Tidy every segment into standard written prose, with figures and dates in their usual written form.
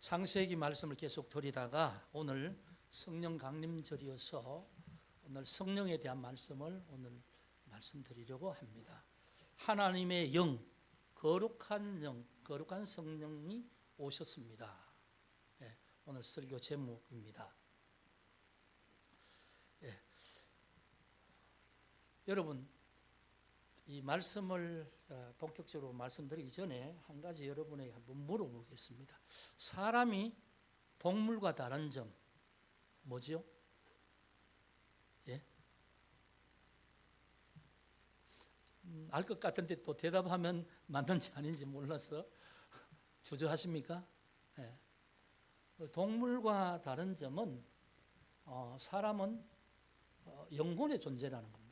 창세기 말씀을 계속 드리다가 오늘 성령 강림절이어서 오늘 성령에 대한 말씀을 오늘 말씀드리려고 합니다. 하나님의 영, 거룩한 영, 거룩한 성령이 오셨습니다. 예, 오늘 설교 제목입니다. 예, 여러분, 이 말씀을 본격적으로 말씀드리기 전에 한 가지 여러분에게 한번 물어보겠습니다. 사람이 동물과 다른 점 뭐죠? 예? 알 것 같은데 또 대답하면 맞는지 아닌지 몰라서 주저하십니까? 예. 동물과 다른 점은 사람은 영혼의 존재라는 겁니다.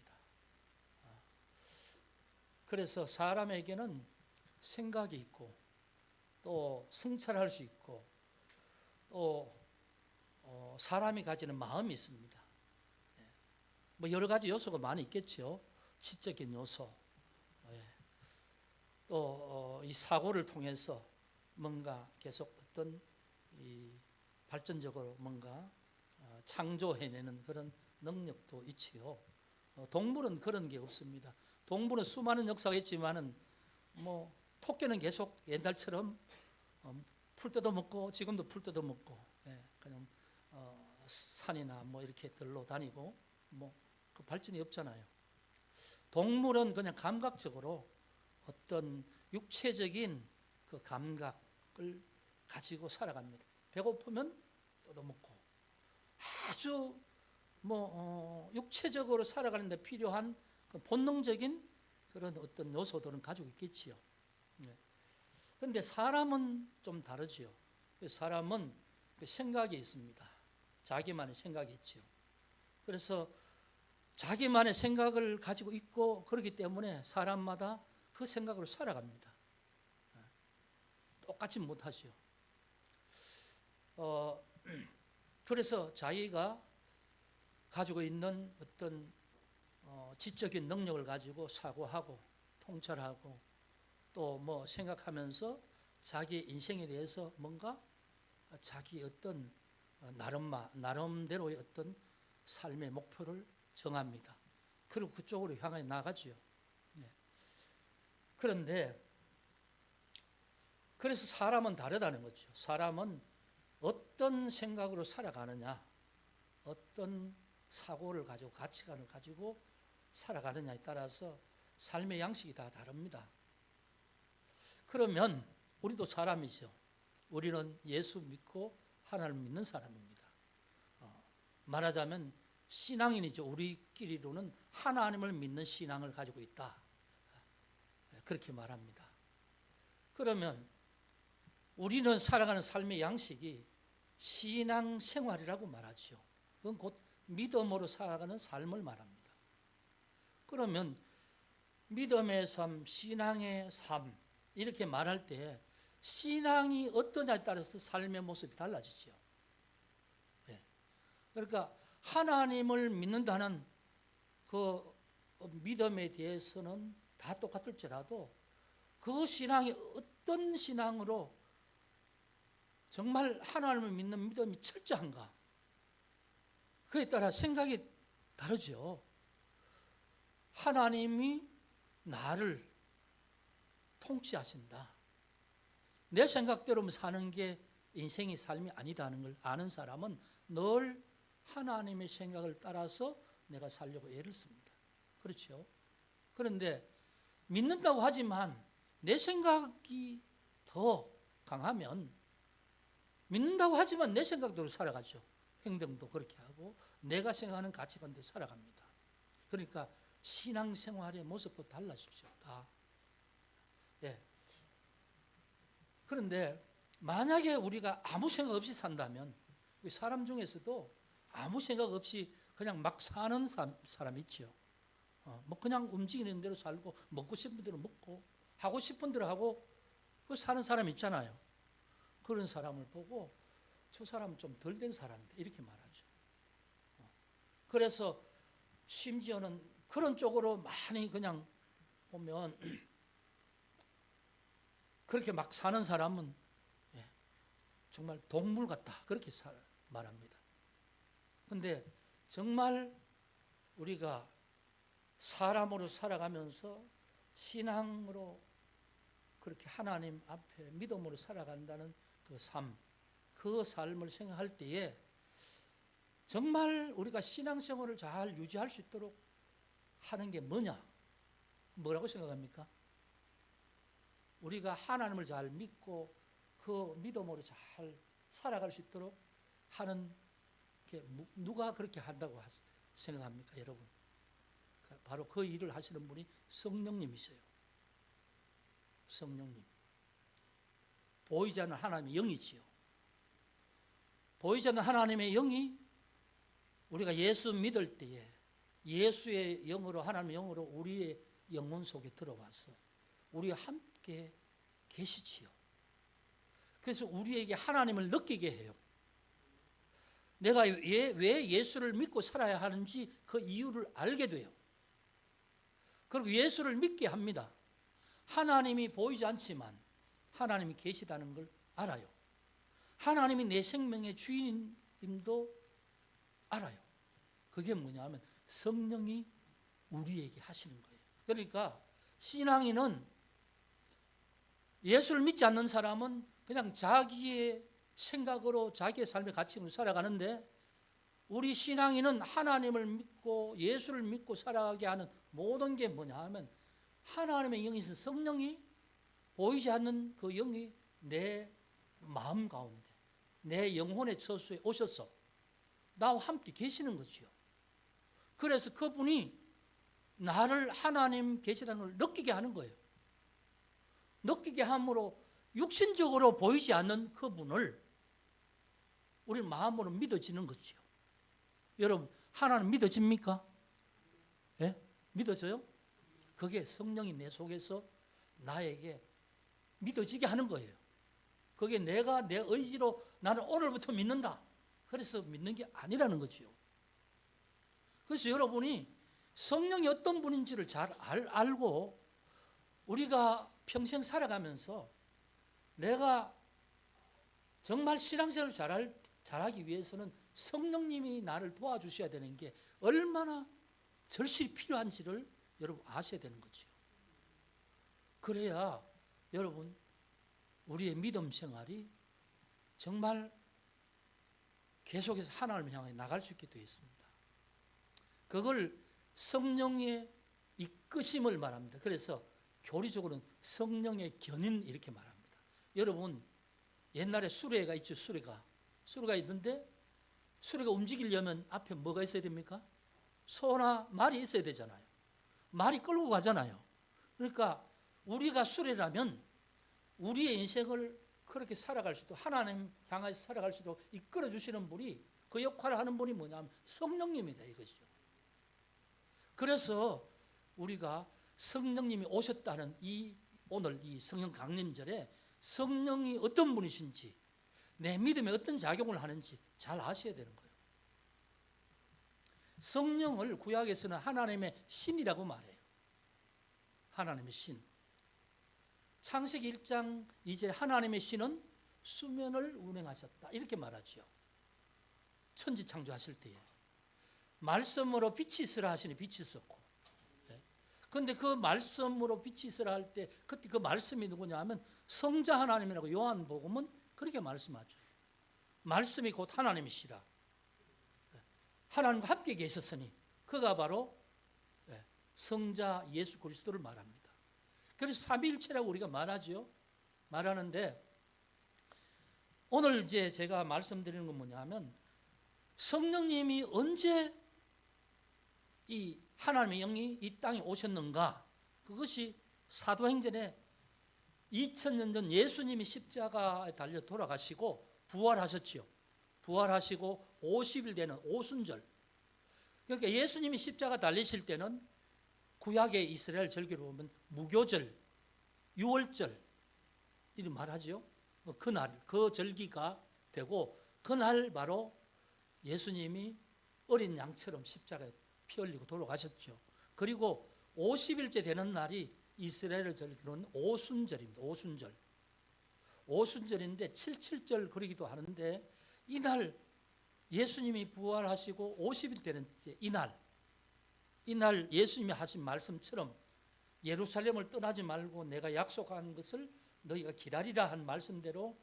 그래서 사람에게는 생각이 있고 또 성찰할 수 있고 또 사람이 가지는 마음이 있습니다. 뭐 여러 가지 요소가 많이 있겠죠. 지적인 요소, 또 이 사고를 통해서 뭔가 계속 어떤 이 발전적으로 뭔가 창조해내는 그런 능력도 있지요. 동물은 그런 게 없습니다. 동물은 수많은 역사가 있지만은 뭐 토끼는 계속 옛날처럼 풀 뜯어 먹고 지금도 풀 뜯어 먹고 그냥 산이나 뭐 이렇게 들러 다니고 뭐 그 발전이 없잖아요. 동물은 그냥 감각적으로 어떤 육체적인 그 감각을 가지고 살아갑니다. 배고프면 뜯어 먹고 아주 육체적으로 살아가는 데 필요한 본능적인 그런 어떤 요소들은 가지고 있겠지요. 그런데 사람은 좀 다르지요. 사람은 생각이 있습니다. 자기만의 생각이 있지요. 그래서 자기만의 생각을 가지고 있고 그렇기 때문에 사람마다 그 생각으로 살아갑니다. 똑같이 못하지요. 그래서 자기가 가지고 있는 어떤 지적인 능력을 가지고 사고하고 통찰하고 또 뭐 생각하면서 자기 인생에 대해서 뭔가 자기 어떤 나름대로의 어떤 삶의 목표를 정합니다. 그리고 그쪽으로 향해 나가지요. 그런데 그래서 사람은 다르다는 거죠. 사람은 어떤 생각으로 살아가느냐, 어떤 사고를 가지고 가치관을 가지고 살아가느냐에 따라서 삶의 양식이 다 다릅니다. 그러면 우리도 사람이죠. 우리는 예수 믿고 하나님을 믿는 사람입니다. 말하자면 신앙인이죠. 우리끼리로는 하나님을 믿는 신앙을 가지고 있다. 그렇게 말합니다. 그러면 우리는 살아가는 삶의 양식이 신앙생활이라고 말하죠. 그건 곧 믿음으로 살아가는 삶을 말합니다. 그러면 믿음의 삶, 신앙의 삶 이렇게 말할 때 신앙이 어떠냐에 따라서 삶의 모습이 달라지죠. 그러니까 하나님을 믿는다는 그 믿음에 대해서는 다 똑같을지라도 그 신앙이 어떤 신앙으로 정말 하나님을 믿는 믿음이 철저한가 그에 따라 생각이 다르죠. 하나님이 나를 통치하신다. 내 생각대로 사는 게 인생의 삶이 아니다는 걸 아는 사람은 늘 하나님의 생각을 따라서 내가 살려고 애를 씁니다. 그렇죠? 그런데 믿는다고 하지만 내 생각이 더 강하면 믿는다고 하지만 내 생각대로 살아가죠. 행동도 그렇게 하고 내가 생각하는 가치관대로 살아갑니다. 그러니까 신앙생활의 모습도 달라지죠. 다. 그런데 만약에 우리가 아무 생각 없이 산다면 사람 중에서도 아무 생각 없이 그냥 막 사는 사람 있죠. 뭐 그냥 움직이는 대로 살고 먹고 싶은 대로 먹고 하고 싶은 대로 하고 그 사는 사람 있잖아요. 그런 사람을 보고 저 사람은 좀 덜 된 사람이다 이렇게 말하죠. 그래서 심지어는 그런 쪽으로 많이 그냥 보면 그렇게 막 사는 사람은 정말 동물 같다 그렇게 말합니다. 그런데 정말 우리가 사람으로 살아가면서 신앙으로 그렇게 하나님 앞에 믿음으로 살아간다는 그 삶, 그 삶을 생각할 때에 정말 우리가 신앙생활을 잘 유지할 수 있도록 하는 게 뭐냐? 뭐라고 생각합니까? 우리가 하나님을 잘 믿고 그 믿음으로 잘 살아갈 수 있도록 하는 게 누가 그렇게 한다고 생각합니까, 여러분? 바로 그 일을 하시는 분이 성령님이세요. 성령님. 보이지 않는 하나님의 영이지요. 보이지 않는 하나님의 영이 우리가 예수 믿을 때에 예수의 영으로, 하나님의 영으로 우리의 영혼 속에 들어와서 우리와 함께 계시지요. 그래서 우리에게 하나님을 느끼게 해요. 내가 왜 예수를 믿고 살아야 하는지 그 이유를 알게 돼요. 그리고 예수를 믿게 합니다. 하나님이 보이지 않지만 하나님이 계시다는 걸 알아요. 하나님이 내 생명의 주인임도 알아요. 그게 뭐냐 하면 성령이 우리에게 하시는 거예요. 그러니까 신앙인은, 예수를 믿지 않는 사람은 그냥 자기의 생각으로 자기의 삶의 가치로 살아가는데, 우리 신앙인은 하나님을 믿고 예수를 믿고 살아가게 하는 모든 게 뭐냐 하면 하나님의 영이 있는 성령이, 보이지 않는 그 영이 내 마음 가운데, 내 영혼의 처소에 오셔서 나와 함께 계시는 거죠. 그래서 그분이 나를 하나님 계시다는 걸 느끼게 하는 거예요. 느끼게 함으로 육신적으로 보이지 않는 그분을 우리 마음으로 믿어지는 거죠. 여러분, 하나님 믿어집니까? 예? 믿어져요? 그게 성령이 내 속에서 나에게 믿어지게 하는 거예요. 그게 내가 내 의지로 나는 오늘부터 믿는다, 그래서 믿는 게 아니라는 거죠. 그래서 여러분이 성령이 어떤 분인지를 잘 알고 우리가 평생 살아가면서 내가 정말 신앙생활을 잘하기 위해서는 성령님이 나를 도와주셔야 되는 게 얼마나 절실히 필요한지를 여러분 아셔야 되는 거죠. 그래야 여러분 우리의 믿음 생활이 정말 계속해서 하나님을 향해 나갈 수 있게 되어 있습니다. 그걸 성령의 이끄심을 말합니다. 그래서 교리적으로는 성령의 견인 이렇게 말합니다. 여러분, 옛날에 수레가 있죠. 수레가 있는데 수레가 움직이려면 앞에 뭐가 있어야 됩니까? 소나 말이 있어야 되잖아요. 말이 끌고 가잖아요. 그러니까 우리가 수레라면 우리의 인생을 그렇게 살아갈 수 있도록, 하나님 향해서 살아갈 수 있도록 이끌어 주시는 분이, 그 역할을 하는 분이 뭐냐면 성령님이다 이거죠. 그래서 우리가 성령님이 오셨다는 오늘 이 성령 강림절에 성령이 어떤 분이신지, 내 믿음에 어떤 작용을 하는지 잘 아셔야 되는 거예요. 성령을 구약에서는 하나님의 신이라고 말해요. 하나님의 신. 창세기 1장 2절 하나님의 신은 수면을 운행하셨다 이렇게 말하죠. 천지 창조하실 때에 말씀으로 빛이 있으라 하시니 빛이 있었고, 그런데 그 말씀으로 빛이 있으라 할 때 그때 그 말씀이 누구냐 하면 성자 하나님이라고 요한복음은 그렇게 말씀하죠. 말씀이 곧 하나님이시라. 하나님과 함께 계셨으니 그가 바로 성자 예수 그리스도를 말합니다. 그래서 삼위일체라고 우리가 말하는데 오늘 이제 제가 말씀드리는 건 뭐냐 하면 성령님이 언제 이 하나님의 영이 이 땅에 오셨는가, 그것이 사도행전에 2000년 전 예수님이 십자가에 달려 돌아가시고 부활하셨지요. 부활하시고 50일 되는 오순절. 그러니까 예수님이 십자가 달리실 때는 구약의 이스라엘 절기로 보면 무교절, 유월절 이런 말하죠. 그날, 그 절기가 되고 그날 바로 예수님이 어린 양처럼 십자가에 피 흘리고 돌아가셨죠. 그리고 50일째 되는 날이 이스라엘 절기로는 오순절입니다. 오순절. 오순절인데 77절 그러기도 하는데 이날 예수님이 부활하시고 50일 되는 이날 예수님이 하신 말씀처럼 예루살렘을 떠나지 말고 내가 약속한 것을 너희가 기다리라 한 말씀대로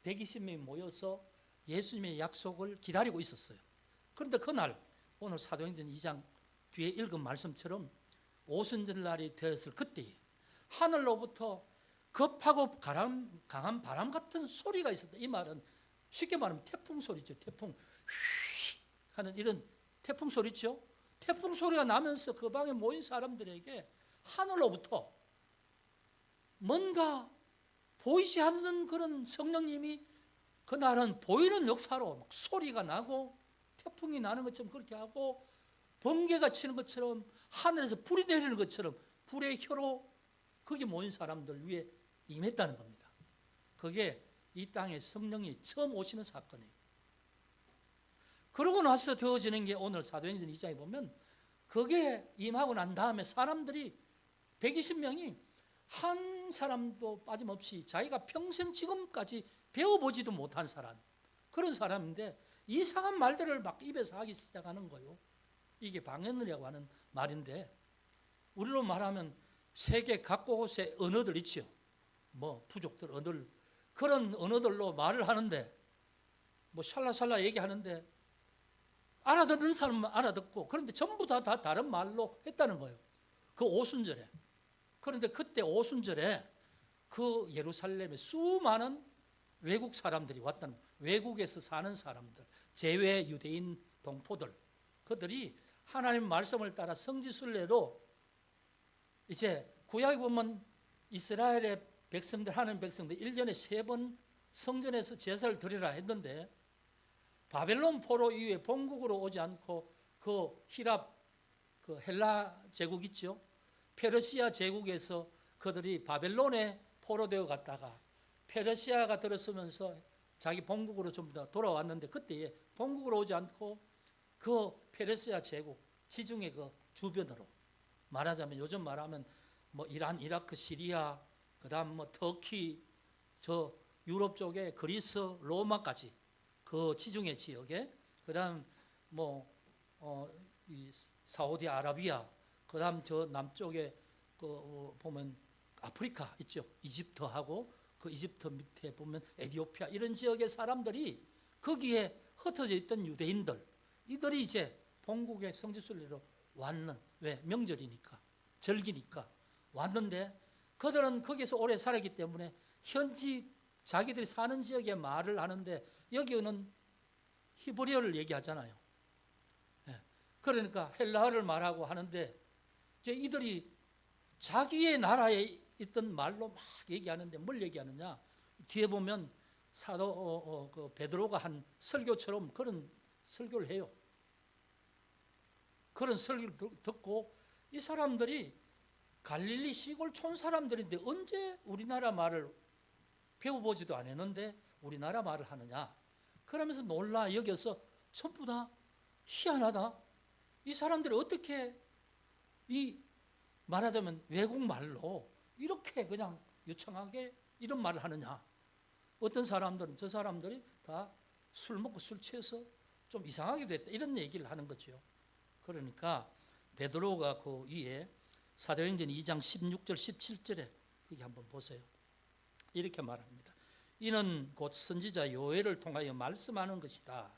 120명이 모여서 예수님의 약속을 기다리고 있었어요. 그런데 그날 오늘 사도행전 2장 뒤에 읽은 말씀처럼 오순절날이 되었을 그때에 하늘로부터 급하고 강한 바람 같은 소리가 있었다. 이 말은 쉽게 말하면 태풍 소리죠. 태풍 휘 하는 이런 태풍 소리죠. 태풍 소리가 나면서 그 방에 모인 사람들에게 하늘로부터 뭔가 보이지 않는 그런 성령님이 그날은 보이는 역사로 막 소리가 나고 태풍이 나는 것처럼 그렇게 하고 번개가 치는 것처럼 하늘에서 불이 내리는 것처럼 불의 혀로 거기 모인 사람들 위에 임했다는 겁니다. 그게 이 땅에 성령이 처음 오시는 사건이에요. 그러고 나서 되어지는 게 오늘 사도행전 2장에 보면 그게 임하고 난 다음에 사람들이 120명이 한 사람도 빠짐없이 자기가 평생 지금까지 배워보지도 못한 사람, 그런 사람인데 이상한 말들을 막 입에서 하기 시작하는 거예요. 이게 방언이라고 하는 말인데 우리로 말하면 세계 각곳의 언어들 있죠. 뭐 부족들 언어들, 그런 언어들로 말을 하는데 뭐 샬라샬라 얘기하는데 알아듣는 사람은 알아듣고 그런데 전부 다 다른 말로 했다는 거예요. 그 오순절에. 그런데 그때 오순절에 그 예루살렘에 수많은 외국 사람들이 왔다는 거예요. 외국에서 사는 사람들, 제외 유대인 동포들, 그들이 하나님 말씀을 따라 성지순례로 이제 구약에 보면 이스라엘의 백성들, 하나님 백성들 1년에 3번 성전에서 제사를 드리라 했는데 바벨론 포로 이후에 본국으로 오지 않고 그 히랍, 그 헬라 제국 있죠. 페르시아 제국에서 그들이 바벨론에 포로되어 갔다가 페르시아가 들어서면서 자기 본국으로 전부 다 돌아왔는데 그때에 본국으로 오지 않고 그 페르시아 제국 지중해 그 주변으로 말하자면 요즘 말하면 뭐 이란, 이라크, 시리아, 그다음 뭐 터키, 저 유럽 쪽에 그리스, 로마까지 그 지중해 지역에 그다음 뭐 이 사우디아라비아, 그다음 저 남쪽에 그 보면 아프리카 있죠. 이집트하고 그 이집트 밑에 보면 에티오피아 이런 지역의 사람들이 거기에 흩어져 있던 유대인들 이들이 이제 본국의 성지순례로 왔는 왜 명절이니까 절기니까 왔는데 그들은 거기서 오래 살았기 때문에 현지 자기들이 사는 지역의 말을 하는데 여기는 히브리어를 얘기하잖아요. 그러니까 헬라어를 말하고 하는데 이제 이들이 자기의 나라에 있던 말로 막 얘기하는데 뭘 얘기하느냐? 뒤에 보면 사도 그 베드로가 한 설교처럼 그런 설교를 해요. 그런 설교를 듣고 이 사람들이 갈릴리 시골촌 사람들인데 언제 우리나라 말을 배워보지도 않았는데 우리나라 말을 하느냐? 그러면서 놀라 여겨서 전부 다 희한하다. 이 사람들이 어떻게 이 말하자면 외국말로 이렇게 그냥 유창하게 이런 말을 하느냐. 어떤 사람들은 저 사람들이 다 술 먹고 술 취해서 좀 이상하게 됐다 이런 얘기를 하는 거죠. 그러니까 베드로가 그 위에 사도행전 2장 16절 17절에 거기 한번 보세요. 이렇게 말합니다. 이는 곧 선지자 요엘을 통하여 말씀하는 것이다.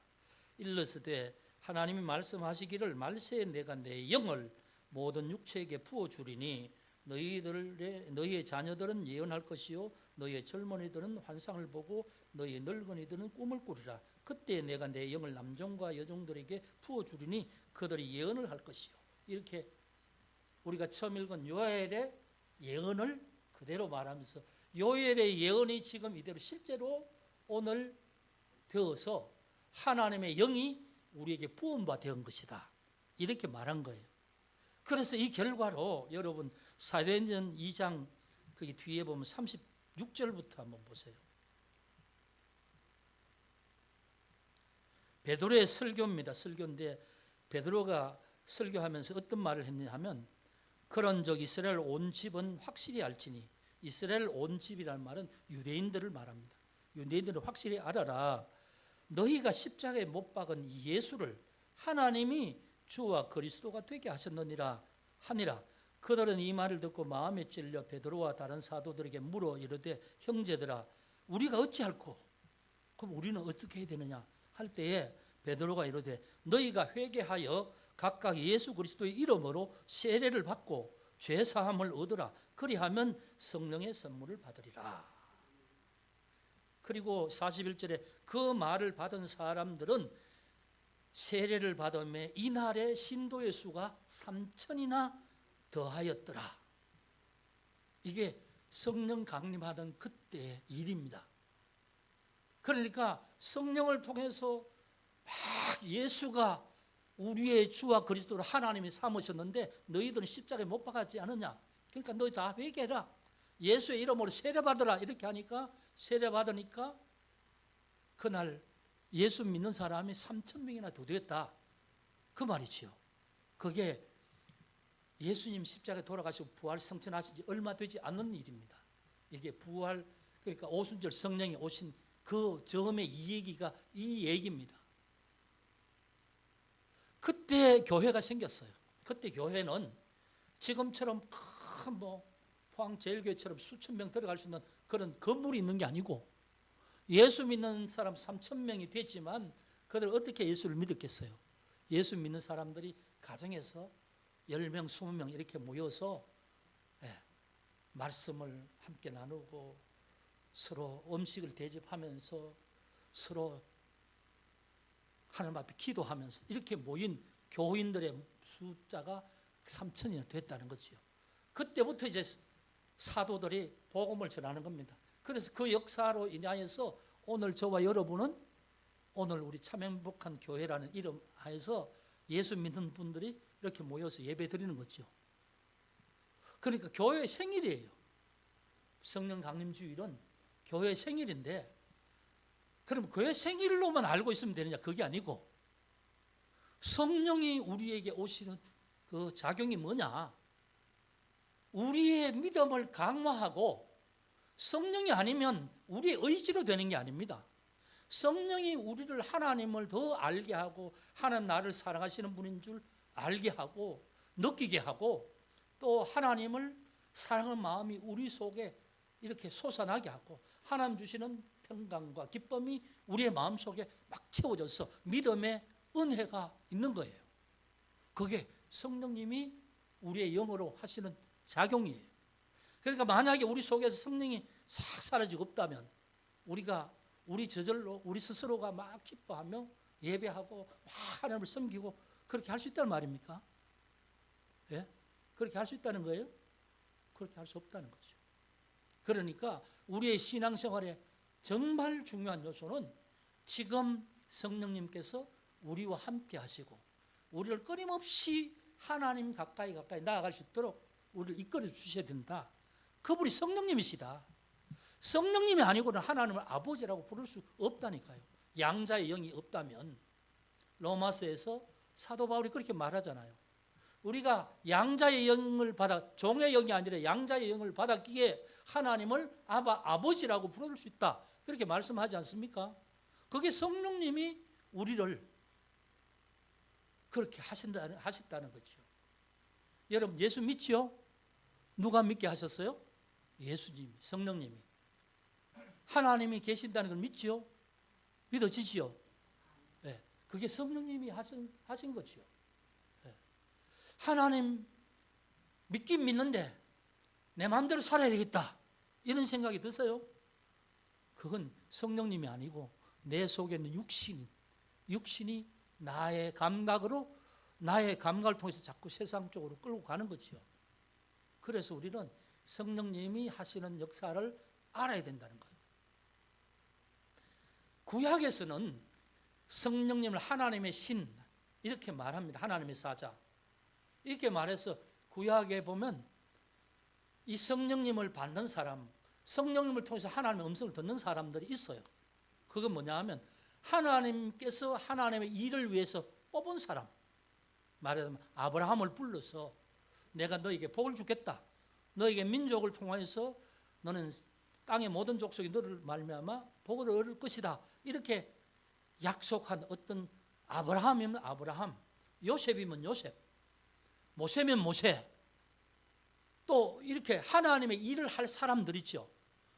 일러스되 하나님이 말씀하시기를 말세에 내가 내 영을 모든 육체에게 부어주리니 너희의 자녀들은 예언할 것이요 너희의 젊은이들은 환상을 보고 너희의 늙은이들은 꿈을 꾸리라. 그때 내가 내 영을 남종과 여종들에게 부어주리니 그들이 예언을 할 것이요. 이렇게 우리가 처음 읽은 요엘의 예언을 그대로 말하면서 요엘의 예언이 지금 이대로 실제로 오늘 되어서 하나님의 영이 우리에게 부음바 된 것이다. 이렇게 말한 거예요. 그래서 이 결과로 여러분 사도행전 2장 거기 뒤에 보면 36절부터 한번 보세요. 베드로의 설교입니다. 설교인데 베드로가 설교하면서 어떤 말을 했냐 하면 그런즉 이스라엘 온 집은 확실히 알지니 이스라엘 온 집이라는 말은 유대인들을 말합니다. 유대인들은 확실히 알아라. 너희가 십자가에 못 박은 이 예수를 하나님이 주와 그리스도가 되게 하셨느니라 하니라. 그들은 이 말을 듣고 마음에 찔려 베드로와 다른 사도들에게 물어 이르되 형제들아 우리가 어찌할꼬? 그럼 우리는 어떻게 해야 되느냐 할 때에 베드로가 이르되 너희가 회개하여 각각 예수 그리스도의 이름으로 세례를 받고 죄 사함을 얻으라. 그리하면 성령의 선물을 받으리라. 그리고 41절에 그 말을 받은 사람들은 세례를 받음에 이날의 신도의 수가 3천이나 더하였더라. 이게 성령 강림하던 그때의 일입니다. 그러니까 성령을 통해서 막 예수가 우리의 주와 그리스도를 하나님이 삼으셨는데 너희들은 십자가에 못 박았지 않느냐. 그러니까 너희 다 회개해라. 예수의 이름으로 세례받으라. 이렇게 하니까 세례받으니까 그날 예수 믿는 사람이 3천 명이나 더 되었다. 그 말이지요. 그게 예수님 십자가에 돌아가시고 부활 성천하신 지 얼마 되지 않는 일입니다. 이게 부활 그러니까 오순절 성령이 오신 그 점의 이 얘기가 이 얘기입니다. 그때 교회가 생겼어요. 그때 교회는 지금처럼 큰 포항제일교회처럼 수천 명 들어갈 수 있는 그런 건물이 있는 게 아니고 예수 믿는 사람 3천 명이 됐지만 그들 어떻게 예수를 믿었겠어요? 예수 믿는 사람들이 가정에서 10명, 20명 이렇게 모여서 말씀을 함께 나누고 서로 음식을 대접하면서 서로 하나님 앞에 기도하면서 이렇게 모인 교인들의 숫자가 3천이나 됐다는 거죠. 그때부터 이제 사도들이 복음을 전하는 겁니다. 그래서 그 역사로 인하여서 오늘 저와 여러분은 오늘 우리 참행복한 교회라는 이름 하에서 예수 믿는 분들이 이렇게 모여서 예배 드리는 거죠. 그러니까 교회의 생일이에요. 성령 강림 주일은 교회의 생일인데 그럼 교회 생일로만 알고 있으면 되느냐? 그게 아니고 성령이 우리에게 오시는 그 작용이 뭐냐? 우리의 믿음을 강화하고 성령이 아니면 우리의 의지로 되는 게 아닙니다. 성령이 우리를 하나님을 더 알게 하고 하나님 나를 사랑하시는 분인 줄 알게 하고 느끼게 하고 또 하나님을 사랑하는 마음이 우리 속에 이렇게 솟아나게 하고 하나님 주시는 평강과 기쁨이 우리의 마음속에 막 채워져서 믿음의 은혜가 있는 거예요. 그게 성령님이 우리의 영으로 하시는 작용이에요. 그러니까 만약에 우리 속에서 성령이 싹 사라지고 없다면 우리가 우리 저절로 우리 스스로가 막 기뻐하며 예배하고 막 하나님을 섬기고 그렇게 할 수 있다는 말입니까? 예? 그렇게 할 수 있다는 거예요? 그렇게 할 수 없다는 거죠. 그러니까 우리의 신앙생활에 정말 중요한 요소는 지금 성령님께서 우리와 함께 하시고 우리를 끊임없이 하나님 가까이 나아갈 수 있도록 우리를 이끌어 주셔야 된다. 그분이 성령님이시다. 성령님이 아니고는 하나님을 아버지라고 부를 수 없다니까요. 양자의 영이 없다면 로마서에서 사도 바울이 그렇게 말하잖아요. 우리가 양자의 영을 받아 종의 영이 아니라 양자의 영을 받았기에 하나님을 아버지라고 부를 수 있다. 그렇게 말씀하지 않습니까? 그게 성령님이 우리를 그렇게 하셨다는 거죠. 여러분 예수 믿지요? 누가 믿게 하셨어요? 예수님이, 성령님이. 하나님이 계신다는 걸 믿지요? 믿어지지요? 네, 그게 성령님이 하신 거지요. 네. 하나님 믿긴 믿는데 내 마음대로 살아야 되겠다 이런 생각이 드세요? 그건 성령님이 아니고 내 속에 있는 육신이 나의 감각을 통해서 자꾸 세상 쪽으로 끌고 가는 거지요. 그래서 우리는 성령님이 하시는 역사를 알아야 된다는 거예요. 구약에서는 성령님을 하나님의 신 이렇게 말합니다. 하나님의 사자 이렇게 말해서 구약에 보면 이 성령님을 받는 사람, 성령님을 통해서 하나님의 음성을 듣는 사람들이 있어요. 그건 뭐냐 하면 하나님께서 하나님의 일을 위해서 뽑은 사람, 말하자면 아브라함을 불러서 내가 너에게 복을 주겠다, 너에게 민족을 통해서 너는 땅의 모든 족속이 너를 말미암아 복을 얻을 것이다. 이렇게 약속한 어떤 아브라함이면 아브라함, 요셉이면 요셉, 모세면 모세, 또 이렇게 하나님의 일을 할 사람들이죠.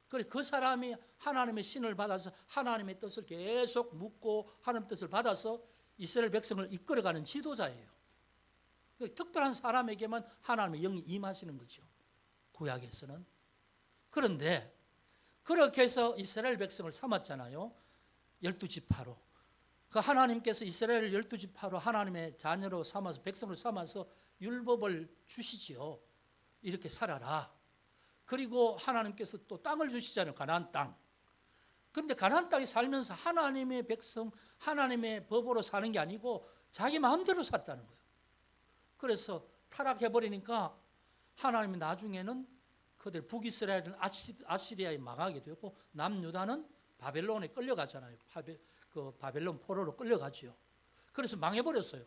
그래 그 사람이 하나님의 신을 받아서 하나님의 뜻을 계속 묻고 하나님 뜻을 받아서 이스라엘 백성을 이끌어가는 지도자예요. 특별한 사람에게만 하나님의 영이 임하시는 거죠. 구약에서는. 그런데 그렇게 해서 이스라엘 백성을 삼았잖아요. 12지파로. 그 하나님께서 이스라엘을 12지파로 하나님의 자녀로 삼아서 백성으로 삼아서 율법을 주시지요. 이렇게 살아라. 그리고 하나님께서 또 땅을 주시잖아요. 가나안 땅. 그런데 가나안 땅에 살면서 하나님의 백성, 하나님의 법으로 사는 게 아니고 자기 마음대로 살았다는 거예요. 그래서 타락해버리니까 하나님이 나중에는 그들 북이스라엘은 아시리아에 망하게 되고 남유다는 바벨론에 끌려가잖아요. 그 바벨론 포로로 끌려가죠. 그래서 망해버렸어요.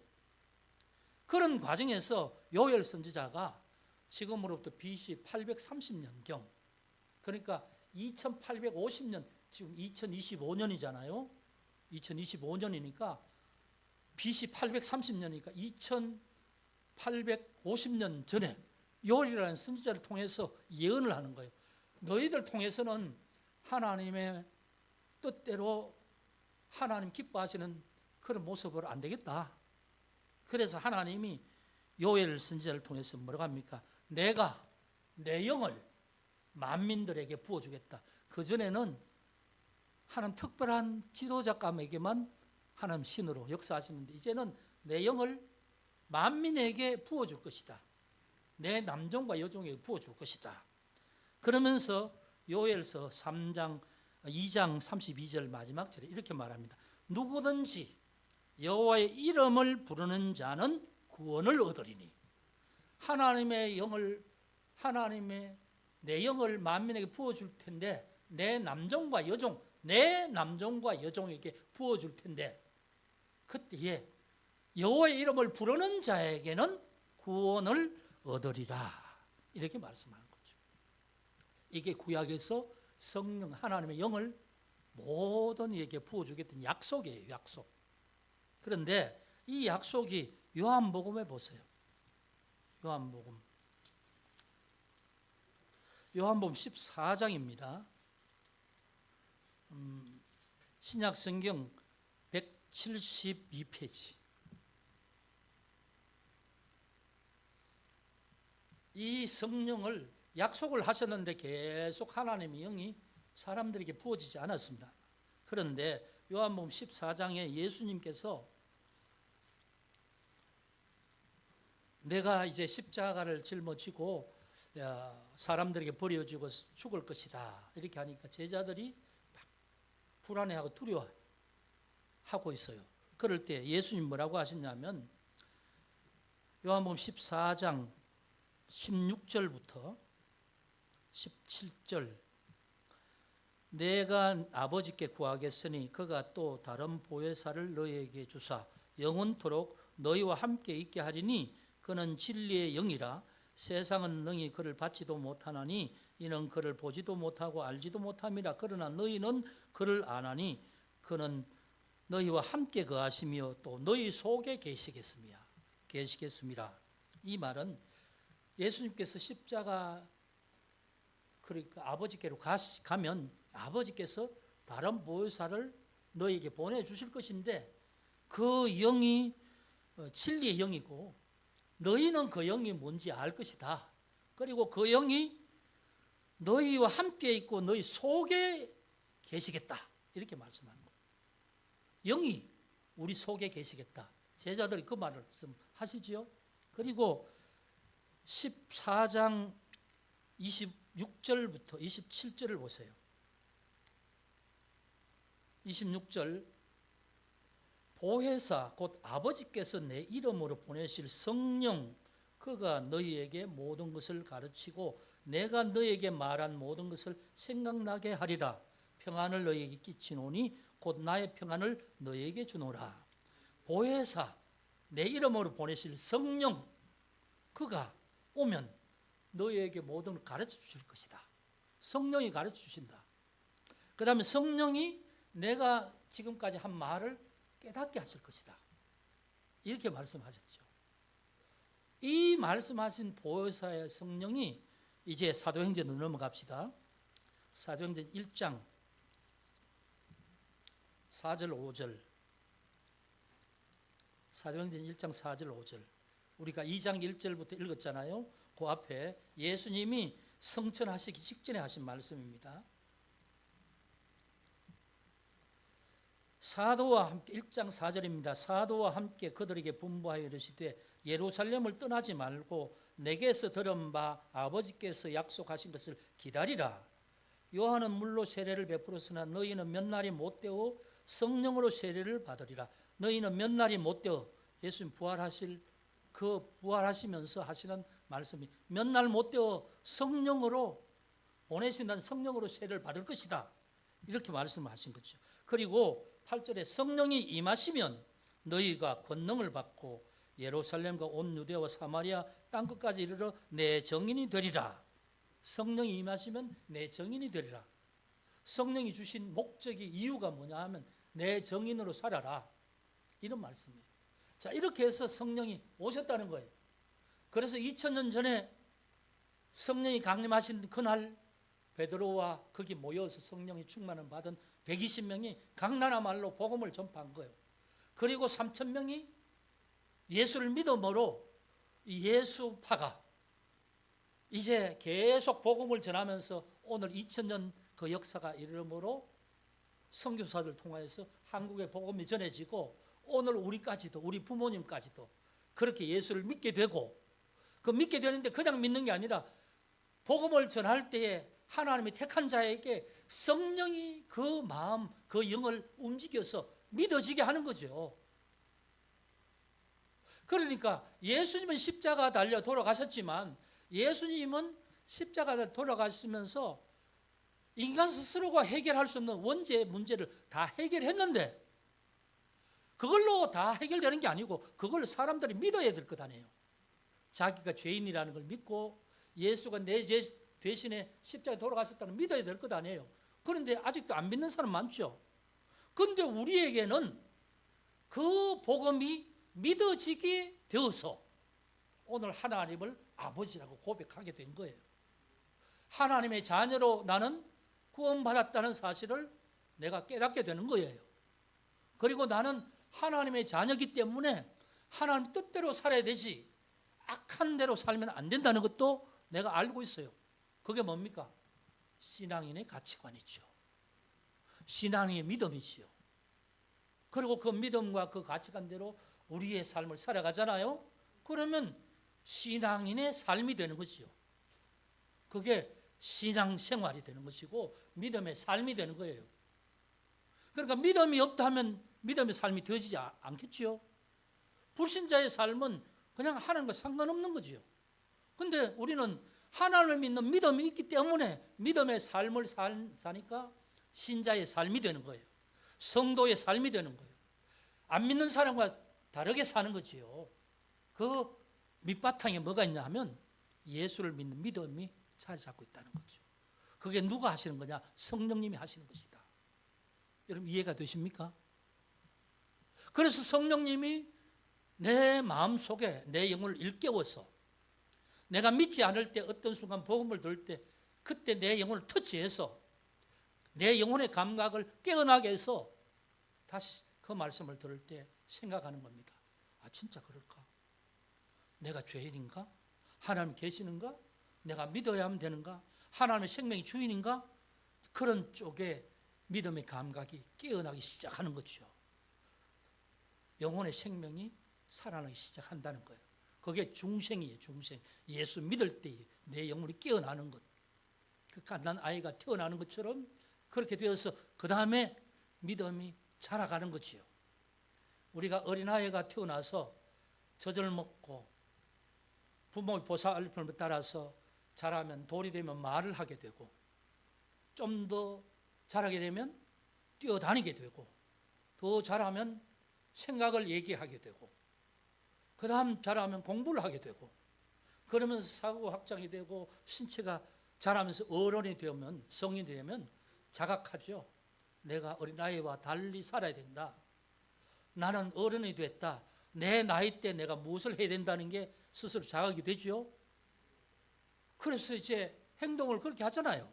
그런 과정에서 요엘 선지자가 지금으로부터 BC 830년경, 그러니까 2850년, 지금 2025년이잖아요. 2025년이니까 BC 830년이니까 2850년 전에 요엘이라는 선지자를 통해서 예언을 하는 거예요. 너희들 통해서는 하나님의 뜻대로 하나님 기뻐하시는 그런 모습으로 안 되겠다. 그래서 하나님이 요엘 선지자를 통해서 뭐라고 합니까? 내가 내 영을 만민들에게 부어주겠다. 그전에는 하나님 특별한 지도자감에게만 하나님 신으로 역사하시는데 이제는 내 영을 만민에게 부어줄 것이다. 내 남종과 여종에게 부어줄 것이다. 그러면서 요엘서 2장 32절 마지막 절에 이렇게 말합니다. 누구든지 여호와의 이름을 부르는 자는 구원을 얻으리니. 하나님의 내 영을 만민에게 부어줄 텐데 내 남종과 여종에게 부어줄 텐데 그때에 여호와의 이름을 부르는 자에게는 구원을 얻으리라. 이렇게 말씀하는 거죠. 이게 구약에서 성령 하나님의 영을 모든 이에게 부어주겠다는 약속이에요. 약속. 그런데 이 약속이 요한복음에 보세요. 요한복음 14장입니다. 신약성경 172페이지. 이 성령을 약속을 하셨는데 계속 하나님의 영이 사람들에게 부어지지 않았습니다. 그런데 요한복음 14장에 예수님께서 내가 이제 십자가를 짊어지고 사람들에게 버려지고 죽을 것이다 이렇게 하니까 제자들이 막 불안해하고 두려워하고 있어요. 그럴 때 예수님 뭐라고 하셨냐면 요한복음 14장 16절부터 17절 내가 아버지께 구하겠으니 그가 또 다른 보혜사를 너희에게 주사 영원토록 너희와 함께 있게 하리니 그는 진리의 영이라 세상은 능히 그를 받지도 못하나니 이는 그를 보지도 못하고 알지도 못함이라. 그러나 너희는 그를 아나니 그는 너희와 함께 거하시며 또 너희 속에 계시겠습니다. 이 말은 예수님께서 십자가 그러니까 아버지께로 가면 아버지께서 다른 보혜사를 너희에게 보내주실 것인데 그 영이 진리의 영이고 너희는 그 영이 뭔지 알 것이다. 그리고 그 영이 너희와 함께 있고 너희 속에 계시겠다. 이렇게 말씀하는 거예요. 영이 우리 속에 계시겠다. 제자들이 그 말을 하시지요. 그리고 14장 26절부터 27절을 보세요. 26절 보혜사 곧 아버지께서 내 이름으로 보내실 성령 그가 너희에게 모든 것을 가르치고 내가 너희에게 말한 모든 것을 생각나게 하리라. 평안을 너희에게 끼치노니 곧 나의 평안을 너희에게 주노라. 보혜사 내 이름으로 보내실 성령 그가 오면 너희에게 모든 걸 가르쳐 주실 것이다. 성령이 가르쳐 주신다. 그 다음에 성령이 내가 지금까지 한 말을 깨닫게 하실 것이다. 이렇게 말씀하셨죠. 이 말씀하신 보혜사의 성령이 이제 사도행전으로 넘어갑시다. 사도행전 1장 4절 5절. 사도행전 1장 4절 5절. 우리가 2장 1절부터 읽었잖아요. 그 앞에 예수님이 성천하시기 직전에 하신 말씀입니다. 사도와 함께 1장 4절입니다. 사도와 함께 그들에게 분부하여 이르시되 예루살렘을 떠나지 말고 내게서 들은 바 아버지께서 약속하신 것을 기다리라. 요한은 물로 세례를 베풀었으나 너희는 몇 날이 못되어 성령으로 세례를 받으리라. 너희는 몇 날이 못되어 예수님 부활하시면서 하시는 말씀이 몇 날 못되어 성령으로 보내신다는 성령으로 세례를 받을 것이다. 이렇게 말씀하신 거죠. 그리고 8절에 성령이 임하시면 너희가 권능을 받고 예루살렘과 온 유대와 사마리아 땅끝까지 이르러 내 증인이 되리라. 성령이 임하시면 내 증인이 되리라. 성령이 주신 목적이 이유가 뭐냐 하면 내 증인으로 살아라. 이런 말씀이에요. 자, 이렇게 해서 성령이 오셨다는 거예요. 그래서 2000년 전에 성령이 강림하신 그날 베드로와 거기 모여서 성령이 충만을 받은 120명이 각 나라 말로 복음을 전파한 거예요. 그리고 3000명이 예수를 믿음으로 예수파가 이제 계속 복음을 전하면서 오늘 2000년 그 역사가 이르므로 선교사들 통하여서 한국의 복음이 전해지고 오늘 우리까지도 우리 부모님까지도 그렇게 예수를 믿게 되고 그 믿게 되는데 그냥 믿는 게 아니라 복음을 전할 때에 하나님이 택한 자에게 성령이 그 마음, 그 영을 움직여서 믿어지게 하는 거죠. 그러니까 예수님은 십자가 달려 돌아가셨지만 예수님은 십자가 달려 돌아가시면서 인간 스스로가 해결할 수 없는 원죄의 문제를 다 해결했는데 그걸로 다 해결되는 게 아니고 그걸 사람들이 믿어야 될 것 아니에요. 자기가 죄인이라는 걸 믿고 예수가 내 죄 대신에 십자가에 돌아가셨다는 걸 믿어야 될 것 아니에요. 그런데 아직도 안 믿는 사람 많죠. 그런데 우리에게는 그 복음이 믿어지게 되어서 오늘 하나님을 아버지라고 고백하게 된 거예요. 하나님의 자녀로 나는 구원받았다는 사실을 내가 깨닫게 되는 거예요. 그리고 나는 하나님의 자녀이기 때문에 하나님 뜻대로 살아야 되지 악한 대로 살면 안 된다는 것도 내가 알고 있어요. 그게 뭡니까? 신앙인의 가치관이죠. 신앙의 믿음이지요. 그리고 그 믿음과 그 가치관대로 우리의 삶을 살아가잖아요. 그러면 신앙인의 삶이 되는 것이요. 그게 신앙생활이 되는 것이고 믿음의 삶이 되는 거예요. 그러니까 믿음이 없다 하면 믿음의 삶이 되어지지 않겠지요. 불신자의 삶은 그냥 하나님과 상관없는 거지요. 그런데 우리는 하나님을 믿는 믿음이 있기 때문에 믿음의 삶을 사니까 신자의 삶이 되는 거예요. 성도의 삶이 되는 거예요. 안 믿는 사람과 다르게 사는 거지요. 그 밑바탕에 뭐가 있냐 하면 예수를 믿는 믿음이 자리 잡고 있다는 거죠. 그게 누가 하시는 거냐? 성령님이 하시는 것이다. 여러분 이해가 되십니까? 그래서 성령님이 내 마음속에 내 영혼을 일깨워서 내가 믿지 않을 때 어떤 순간 복음을 들을 때 그때 내 영혼을 터치해서 내 영혼의 감각을 깨어나게 해서 다시 그 말씀을 들을 때 생각하는 겁니다. 아 진짜 그럴까? 내가 죄인인가? 하나님 계시는가? 내가 믿어야 하면 되는가? 하나님의 생명의 주인인가? 그런 쪽에 믿음의 감각이 깨어나기 시작하는 거죠. 영혼의 생명이 살아나기 시작한다는 거예요. 그게 중생이에요. 중생. 예수 믿을 때 내 영혼이 깨어나는 것. 그 갓난 아이가 태어나는 것처럼 그렇게 되어서 그 다음에 믿음이 자라가는 거지요. 우리가 어린아이가 태어나서 젖을 먹고 부모의 보살핌을 따라서 자라면 돌이 되면 말을 하게 되고 좀 더 자라게 되면 뛰어다니게 되고 더 자라면 생각을 얘기하게 되고 그 다음 자라면 공부를 하게 되고 그러면서 사고 확장이 되고 신체가 자라면서 어른이 되면, 성인이 되면 자각하죠. 내가 어린아이와 달리 살아야 된다. 나는 어른이 됐다. 내 나이 때 내가 무엇을 해야 된다는 게 스스로 자각이 되죠. 그래서 이제 행동을 그렇게 하잖아요.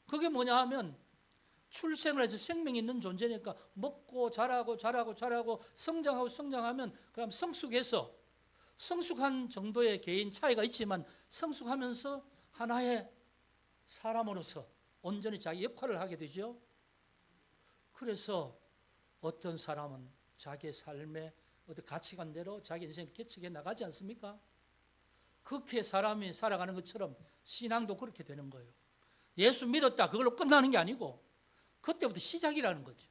그게 뭐냐 하면 출생을 해서 생명이 있는 존재니까 먹고 자라고 성장하면 그다음 성숙해서, 성숙한 정도의 개인 차이가 있지만 성숙하면서 하나의 사람으로서 온전히 자기 역할을 하게 되죠. 그래서 어떤 사람은 자기의 삶의 어떤 가치관대로 자기 인생을 개척해 나가지 않습니까? 그렇게 사람이 살아가는 것처럼 신앙도 그렇게 되는 거예요. 예수 믿었다 그걸로 끝나는 게 아니고 그때부터 시작이라는 거죠.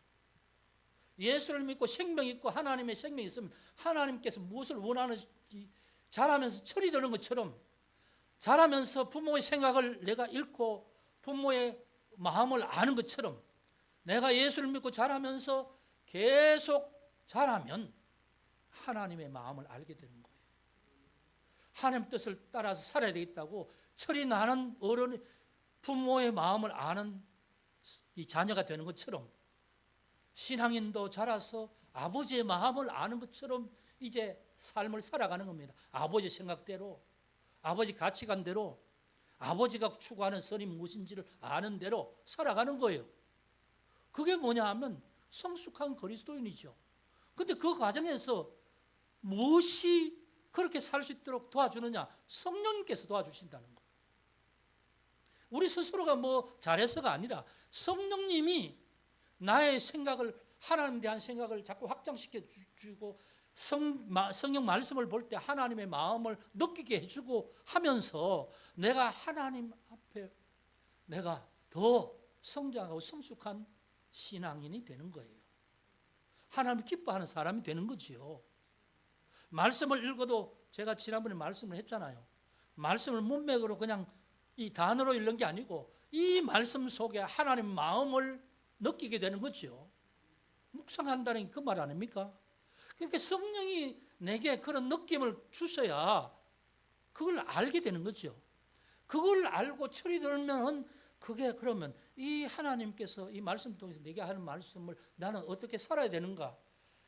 예수를 믿고 생명이 있고 하나님의 생명이 있으면 하나님께서 무엇을 원하는지 자라면서 철이 드는 것처럼, 자라면서 부모의 생각을 내가 읽고 부모의 마음을 아는 것처럼 내가 예수를 믿고 자라면서 계속 자라면 하나님의 마음을 알게 되는 거예요. 하나님 뜻을 따라서 살아야 되겠다고 철이 나는 어른, 부모의 마음을 아는 이 자녀가 되는 것처럼 신앙인도 자라서 아버지의 마음을 아는 것처럼 이제 삶을 살아가는 겁니다. 아버지 생각대로, 아버지 가치관대로, 아버지가 추구하는 선이 무엇인지를 아는 대로 살아가는 거예요. 그게 뭐냐 하면 성숙한 그리스도인이죠. 그런데 그 과정에서 무엇이 그렇게 살 수 있도록 도와주느냐? 성령님께서 도와주신다는 거예요. 우리 스스로가 뭐 잘해서가 아니라 성령님이 나의 생각을, 하나님에 대한 생각을 자꾸 확장시켜 주고 성령 말씀을 볼 때 하나님의 마음을 느끼게 해주고 하면서 내가 하나님 앞에 내가 더 성장하고 성숙한 신앙인이 되는 거예요. 하나님을 기뻐하는 사람이 되는 거지요. 말씀을 읽어도 제가 지난번에 말씀을 했잖아요. 말씀을 문맥으로 그냥 이 단어로 읽는 게 아니고 이 말씀 속에 하나님 마음을 느끼게 되는 거죠. 묵상한다는 게 그 말 아닙니까? 그러니까 성령이 내게 그런 느낌을 주셔야 그걸 알게 되는 거죠. 그걸 알고 철이 들면 그게 그러면 이 하나님께서 이 말씀 통해서 내게 하는 말씀을 나는 어떻게 살아야 되는가,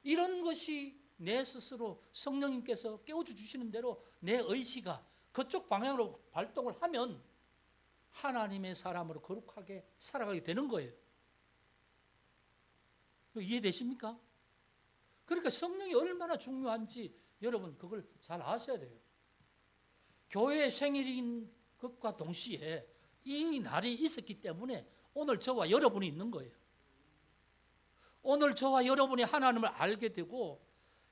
이런 것이 내 스스로 성령님께서 깨워줘 주시는 대로 내 의지가 그쪽 방향으로 발동을 하면 하나님의 사람으로 거룩하게 살아가게 되는 거예요. 이해되십니까? 그러니까 성령이 얼마나 중요한지 여러분 그걸 잘 아셔야 돼요. 교회의 생일인 것과 동시에 이 날이 있었기 때문에 오늘 저와 여러분이 있는 거예요. 오늘 저와 여러분이 하나님을 알게 되고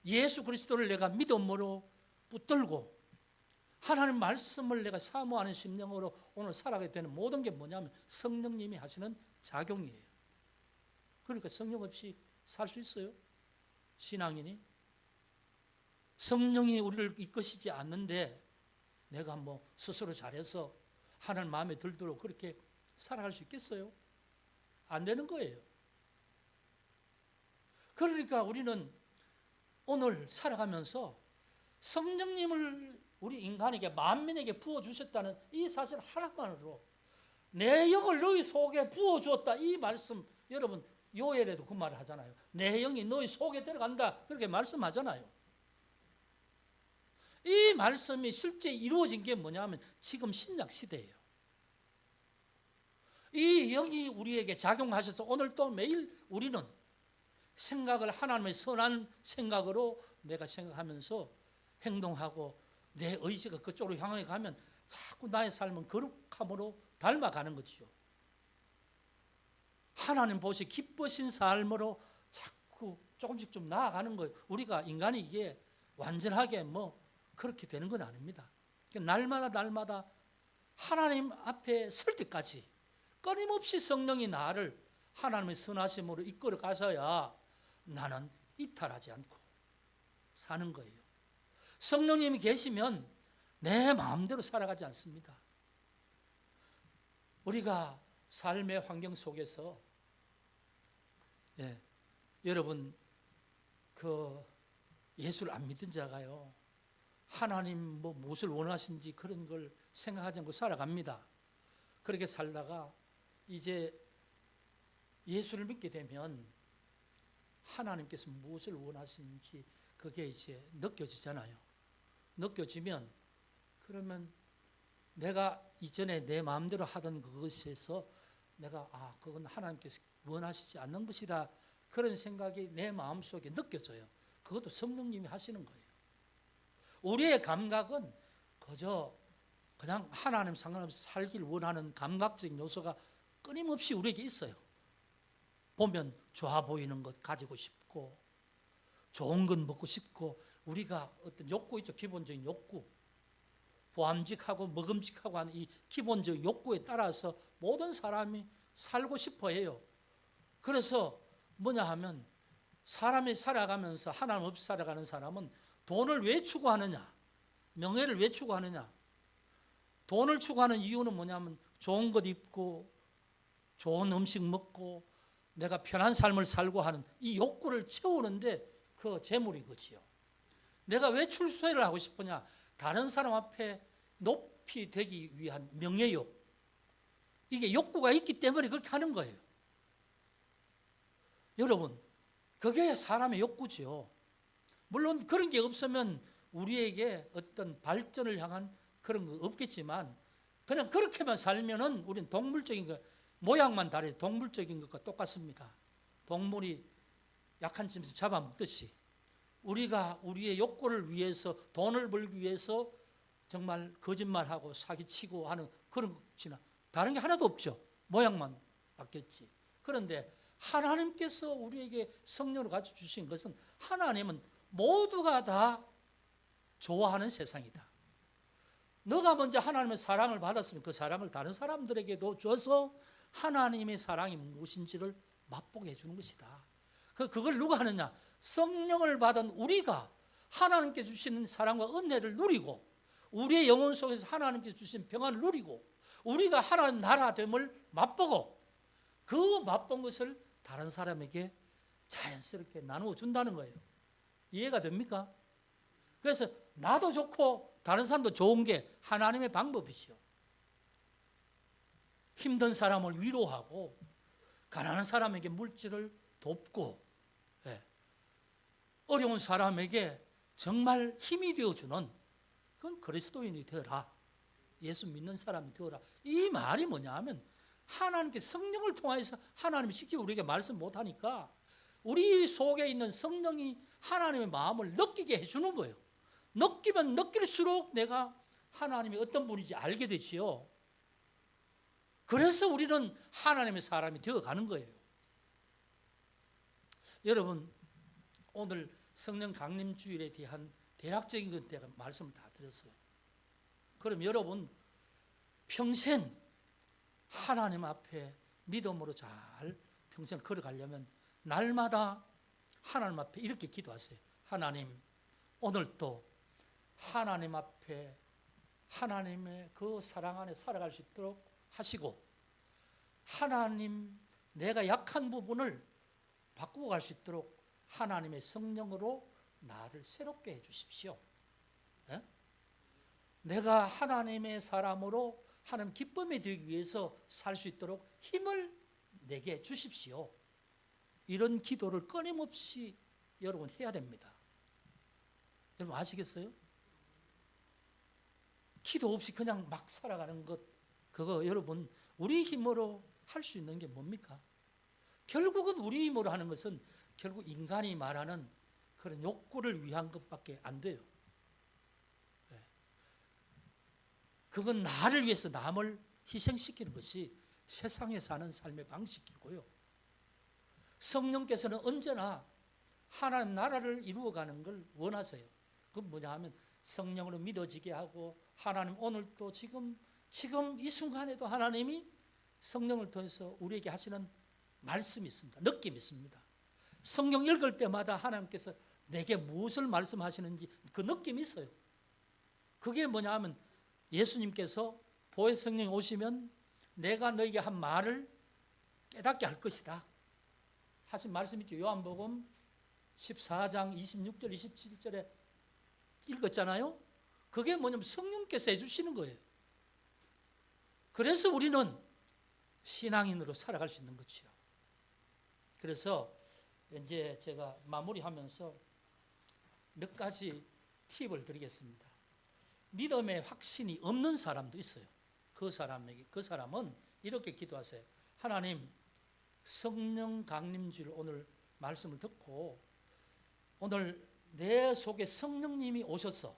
예수 그리스도를 내가 믿음으로 붙들고 하나님 말씀을 내가 사모하는 심령으로 오늘 살아가게 되는 모든 게 뭐냐면 성령님이 하시는 작용이에요. 그러니까 성령 없이 살 수 있어요? 신앙인이? 성령이 우리를 이끄시지 않는데 내가 뭐 스스로 잘해서 하나님 마음에 들도록 그렇게 살아갈 수 있겠어요? 안 되는 거예요. 그러니까 우리는 오늘 살아가면서 성령님을 우리 인간에게, 만민에게 부어주셨다는 이 사실 하나만으로 내 영을 너희 속에 부어주었다, 이 말씀, 여러분 요엘에도 그 말을 하잖아요. 내 영이 너희 속에 들어간다, 그렇게 말씀하잖아요. 이 말씀이 실제 이루어진 게 뭐냐면 지금 신약 시대예요. 이 영이 우리에게 작용하셔서 오늘 또 매일 우리는 생각을 하나님의 선한 생각으로 내가 생각하면서 행동하고 내 의지가 그쪽으로 향해 가면 자꾸 나의 삶은 거룩함으로 닮아가는 거죠. 하나님 보시 기쁘신 삶으로 자꾸 조금씩 좀 나아가는 거예요. 우리가 인간이 이게 완전하게 뭐 그렇게 되는 건 아닙니다. 날마다 하나님 앞에 설 때까지 끊임없이 성령이 나를 하나님의 선하심으로 이끌어 가셔야 나는 이탈하지 않고 사는 거예요. 성령님이 계시면 내 마음대로 살아가지 않습니다. 우리가 삶의 환경 속에서 여러분 그 예수를 안 믿은 자가요, 하나님 뭐 무엇을 원하신지 그런 걸 생각하지 않고 살아갑니다. 그렇게 살다가 이제 예수를 믿게 되면 하나님께서 무엇을 원하시는지 그게 이제 느껴지잖아요. 느껴지면 그러면 내가 이전에 내 마음대로 하던 그것에서 내가 그건 하나님께서 원하시지 않는 것이다, 그런 생각이 내 마음속에 느껴져요. 그것도 성령님이 하시는 거예요. 우리의 감각은 그냥 하나님 상관없이 살길 원하는 감각적인 요소가 끊임없이 우리에게 있어요. 보면 좋아 보이는 것 가지고 싶고 좋은 것 먹고 싶고, 우리가 어떤 욕구 있죠. 기본적인 욕구, 보암직하고 먹음직하고 하는 이 기본적 욕구에 따라서 모든 사람이 살고 싶어 해요. 그래서 뭐냐 하면 사람이 살아가면서 하나님 없이 살아가는 사람은 돈을 왜 추구하느냐, 명예를 왜 추구하느냐. 돈을 추구하는 이유는 뭐냐면 좋은 것 입고 좋은 음식 먹고 내가 편한 삶을 살고 하는 이 욕구를 채우는데 그 재물이거지요. 내가 왜 출세를 하고 싶으냐, 다른 사람 앞에 높이 되기 위한 명예욕, 이게 욕구가 있기 때문에 그렇게 하는 거예요. 여러분, 그게 사람의 욕구지요. 물론 그런 게 없으면 우리에게 어떤 발전을 향한 그런 거 없겠지만, 그냥 그렇게만 살면은 우리는 동물적인 거, 모양만 다르지 동물적인 것과 똑같습니다. 동물이 약한 짐승 잡아먹듯이 우리가 우리의 욕구를 위해서, 돈을 벌기 위해서 정말 거짓말하고 사기치고 하는 그런 것이나 다른 게 하나도 없죠. 모양만 바뀌었지. 그런데 하나님께서 우리에게 성령을 가르쳐 주신 것은, 하나님은 모두가 다 좋아하는 세상이다. 너가 먼저 하나님의 사랑을 받았으면 그 사랑을 다른 사람들에게도 줘서 하나님의 사랑이 무엇인지를 맛보게 해주는 것이다. 그걸 누가 하느냐? 성령을 받은 우리가 하나님께 주시는 사랑과 은혜를 누리고, 우리의 영혼 속에서 하나님께 주신 평안을 누리고, 우리가 하나님 나라 됨을 맛보고, 그 맛본 것을 다른 사람에게 자연스럽게 나누어 준다는 거예요. 이해가 됩니까? 그래서 나도 좋고 다른 사람도 좋은 게 하나님의 방법이죠. 힘든 사람을 위로하고 가난한 사람에게 물질을 돕고, 어려운 사람에게 정말 힘이 되어주는, 그건 그리스도인이 되어라, 예수 믿는 사람이 되어라. 이 말이 뭐냐 하면, 하나님께 성령을 통해서 하나님이 직접 우리에게 말씀 못하니까 우리 속에 있는 성령이 하나님의 마음을 느끼게 해주는 거예요. 느끼면 느낄수록 내가 하나님이 어떤 분인지 알게 되지요. 그래서 우리는 하나님의 사람이 되어가는 거예요. 여러분, 오늘 성령 강림 주일에 대한 대략적인 것 내가 말씀을 다 드렸어요. 그럼 여러분, 평생 하나님 앞에 믿음으로 잘 평생 걸어가려면 날마다 하나님 앞에 이렇게 기도하세요. 하나님, 오늘도 하나님 앞에 하나님의 그 사랑 안에 살아갈 수 있도록 하시고, 하나님, 내가 약한 부분을 바꾸고 갈 수 있도록 하나님의 성령으로 나를 새롭게 해 주십시오. 내가 하나님의 사람으로 하나님 기쁨이 되기 위해서 살 수 있도록 힘을 내게 주십시오. 이런 기도를 끊임없이 여러분 해야 됩니다. 여러분 아시겠어요? 기도 없이 그냥 막 살아가는 것, 그거 여러분 우리 힘으로 할 수 있는 게 뭡니까? 결국은 우리 힘으로 하는 것은 결국 인간이 말하는 그런 욕구를 위한 것밖에 안 돼요. 그건 나를 위해서 남을 희생시키는 것이 세상에 사는 삶의 방식이고요. 성령께서는 언제나 하나님 나라를 이루어가는 걸 원하세요. 그건 뭐냐 하면 성령으로 믿어지게 하고, 하나님 오늘도 지금 이 순간에도 하나님이 성령을 통해서 우리에게 하시는 말씀이 있습니다. 느낌이 있습니다. 성경 읽을 때마다 하나님께서 내게 무엇을 말씀하시는지 그 느낌이 있어요. 그게 뭐냐 하면 예수님께서 보혜 성령이 오시면 내가 너에게 한 말을 깨닫게 할 것이다 하신 말씀이 있죠. 요한복음 14장 26절 27절에 읽었잖아요. 그게 뭐냐면 성령께서 해주시는 거예요. 그래서 우리는 신앙인으로 살아갈 수 있는 거지요. 그래서 이제 제가 마무리하면서 몇 가지 팁을 드리겠습니다. 믿음의 확신이 없는 사람도 있어요. 그 사람은 이렇게 기도하세요. 하나님, 성령 강림주일 오늘 말씀을 듣고 오늘 내 속에 성령님이 오셔서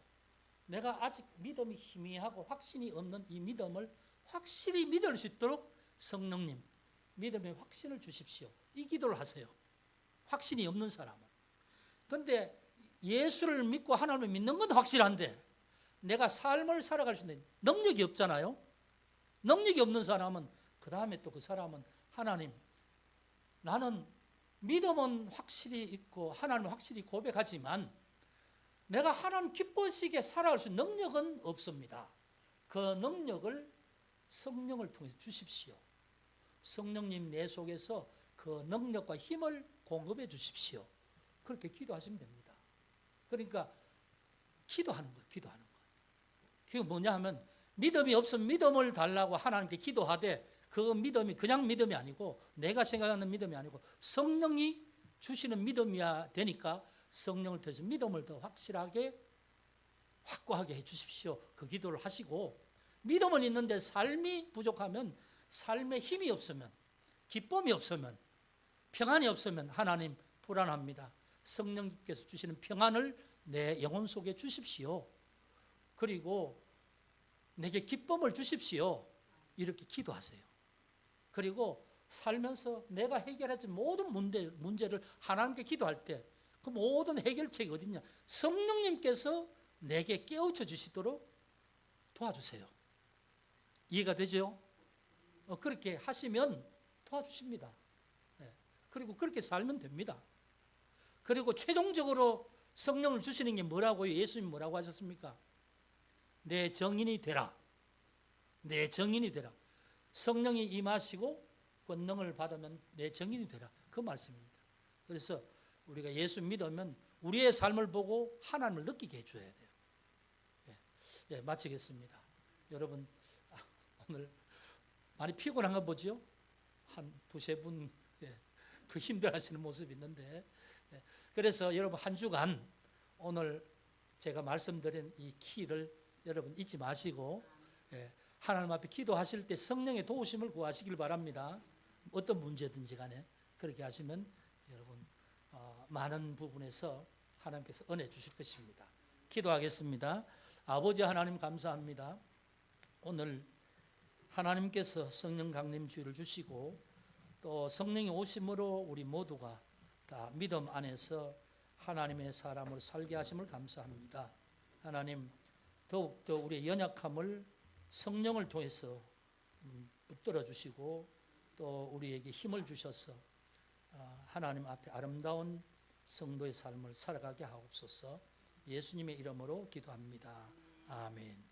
내가 아직 믿음이 희미하고 확신이 없는 이 믿음을 확실히 믿을 수 있도록 성령님, 믿음의 확신을 주십시오. 이 기도를 하세요. 확신이 없는 사람은. 그런데 예수를 믿고 하나님을 믿는 건 확실한데 내가 삶을 살아갈 수 있는 능력이 없잖아요. 능력이 없는 사람은 그 다음에 또 그 사람은 하나님, 나는 믿음은 확실히 있고 하나님을 확실히 고백하지만 내가 하나님 기뻐하시게 살아갈 수 있는 능력은 없습니다. 그 능력을 성령을 통해서 주십시오. 성령님 내 속에서 그 능력과 힘을 공급해 주십시오. 그렇게 기도하시면 됩니다. 그러니까 기도하는 거예요. 기도하는 거. 그게 뭐냐 하면 믿음이 없으면 믿음을 달라고 하나님께 기도하되 그 믿음이 그냥 믿음이 아니고 내가 생각하는 믿음이 아니고 성령이 주시는 믿음이야 되니까 성령을 통해서 믿음을 더 확실하게 확고하게 해 주십시오. 그 기도를 하시고 믿음은 있는데 삶이 부족하면 삶에 힘이 없으면 기쁨이 없으면 평안이 없으면 하나님 불안합니다. 성령께서 주시는 평안을 내 영혼 속에 주십시오. 그리고 내게 기쁨을 주십시오. 이렇게 기도하세요. 그리고 살면서 내가 해결하지 모든 문제를 하나님께 기도할 때 그 모든 해결책이 어딨냐? 성령님께서 내게 깨우쳐 주시도록 도와주세요. 이해가 되죠? 그렇게 하시면 도와주십니다. 그리고 그렇게 살면 됩니다. 그리고 최종적으로 성령을 주시는 게 뭐라고요? 예수님 뭐라고 하셨습니까? 내 정인이 되라. 내 정인이 되라. 성령이 임하시고 권능을 받으면 내 정인이 되라. 그 말씀입니다. 그래서 우리가 예수 믿으면 우리의 삶을 보고 하나님을 느끼게 해줘야 돼요. 마치겠습니다. 여러분 오늘 많이 피곤한가 보죠? 한 두세 분 그 힘들어하시는 모습이 있는데 그래서 여러분 한 주간 오늘 제가 말씀드린 이 키를 여러분 잊지 마시고 하나님 앞에 기도하실 때 성령의 도우심을 구하시길 바랍니다. 어떤 문제든지 간에 그렇게 하시면 여러분 많은 부분에서 하나님께서 은혜 주실 것입니다. 기도하겠습니다. 아버지 하나님 감사합니다. 오늘 하나님께서 성령 강림 주의를 주시고 또 성령이 오심으로 우리 모두가 다 믿음 안에서 하나님의 사람으로 살게 하심을 감사합니다. 하나님 더욱더 우리의 연약함을 성령을 통해서 붙들어 주시고 또 우리에게 힘을 주셔서 하나님 앞에 아름다운 성도의 삶을 살아가게 하옵소서. 예수님의 이름으로 기도합니다. 아멘.